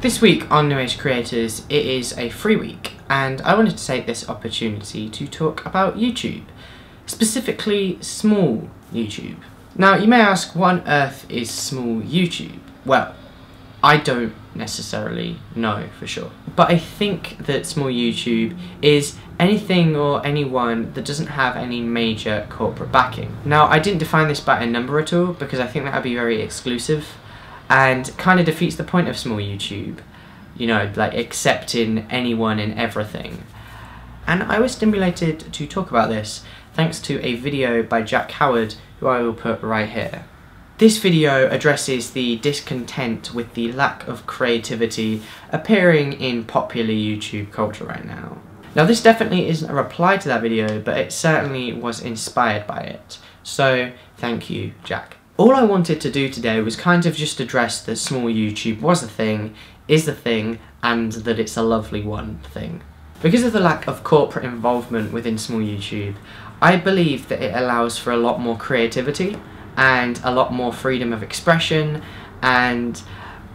This week on New Age Creators, it is a free week, and I wanted to take this opportunity to talk about YouTube, specifically small YouTube. Now, you may ask, what on earth is small YouTube? Well, I don't necessarily know for sure, but I think that small YouTube is anything or anyone that doesn't have any major corporate backing. Now, I didn't define this by a number at all because I think that would be very exclusive and kind of defeats the point of small YouTube, you know, like accepting anyone and everything. And I was stimulated to talk about this thanks to a video by Jack Howard, who I will put right here. This video addresses the discontent with the lack of creativity appearing in popular YouTube culture right now. Now, this definitely isn't a reply to that video, but it certainly was inspired by it. So, thank you, Jack. All I wanted to do today was kind of just address that small YouTube was a thing, is a thing, and that it's a lovely one thing. Because of the lack of corporate involvement within small YouTube, I believe that it allows for a lot more creativity and a lot more freedom of expression and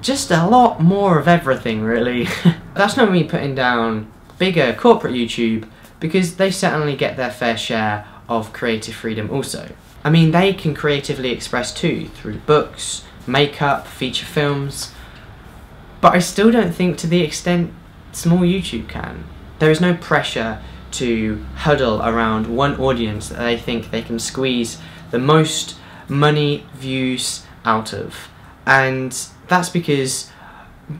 just a lot more of everything, really. That's not me putting down bigger corporate YouTube, because they certainly get their fair share of creative freedom also. I mean, they can creatively express too, through books, makeup, feature films, but I still don't think to the extent small YouTube can. There is no pressure to huddle around one audience that they think they can squeeze the most money, views out of. And that's because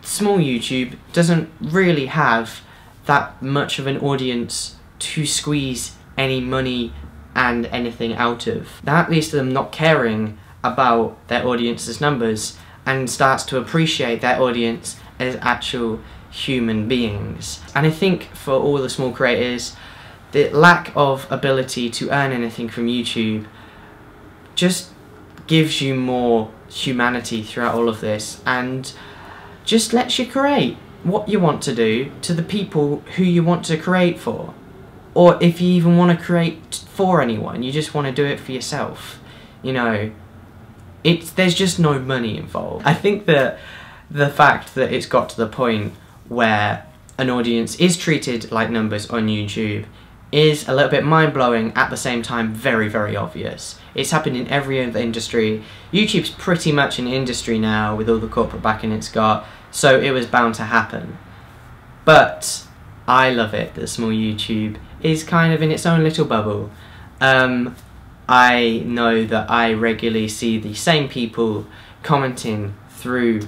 small YouTube doesn't really have that much of an audience to squeeze any money and anything out of. That leads to them not caring about their audience's numbers and starts to appreciate their audience as actual human beings. And I think for all the small creators, the lack of ability to earn anything from YouTube just gives you more humanity throughout all of this and just lets you create what you want to do to the people who you want to create for. Or if you even want to create for anyone, you just want to do it for yourself. You know, there's just no money involved. I think that the fact that it's got to the point where an audience is treated like numbers on YouTube is a little bit mind-blowing, at the same time very, very obvious. It's happened in every other industry. YouTube's pretty much an industry now with all the corporate backing it's got, so it was bound to happen. But I love it that small YouTube is kind of in its own little bubble. I know that I regularly see the same people commenting through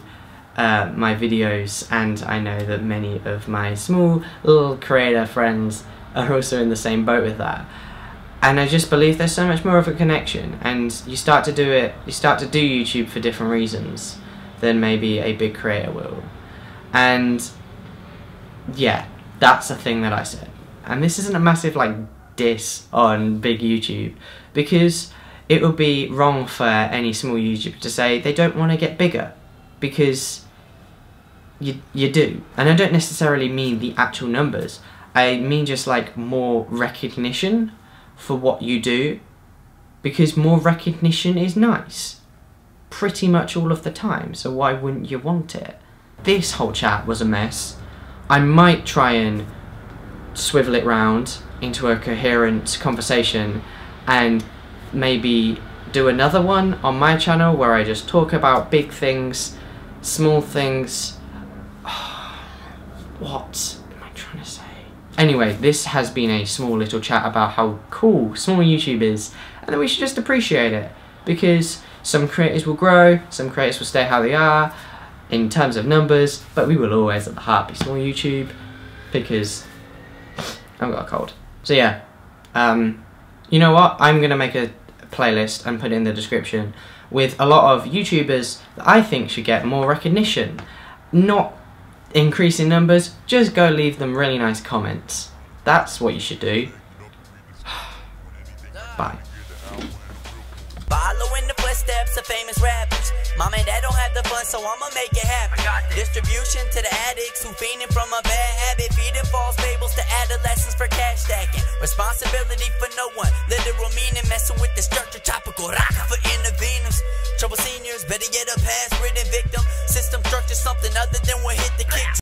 my videos, and I know that many of my small little creator friends are also in the same boat with that. And I just believe there's so much more of a connection, and you start to do YouTube for different reasons than maybe a big creator will. And yeah, that's the thing that I said. And this isn't a massive like diss on big YouTube, because it would be wrong for any small YouTuber to say they don't want to get bigger, because you do. And I don't necessarily mean the actual numbers, I mean just like more recognition for what you do, because more recognition is nice pretty much all of the time, so why wouldn't you want it? This whole chat was a mess. I might try and swivel it round into a coherent conversation and maybe do another one on my channel where I just talk about big things, small things. What am I trying to say? Anyway, this has been a small little chat about how cool small YouTube is, and that we should just appreciate it, because some creators will grow, some creators will stay how they are in terms of numbers, but we will always at the heart be small YouTube, because I've got a cold. So yeah, you know what, I'm going to make a playlist and put it in the description with a lot of YouTubers that I think should get more recognition. Not increase in numbers, just go leave them really nice comments. That's what you should do. Bye. Following the footsteps of famous rappers. Mom and dad don't have the fun, so I'ma make it happen. Distribution to the addicts who fiending from a bad habit, feeding false fables to adolescents for cash. cash stacking. Responsibility for no one. Literal meaning messing with the structure. Tropical rock for interveners. Trouble seniors, better get a pass ridden victim. System structure something other than what hit the kick.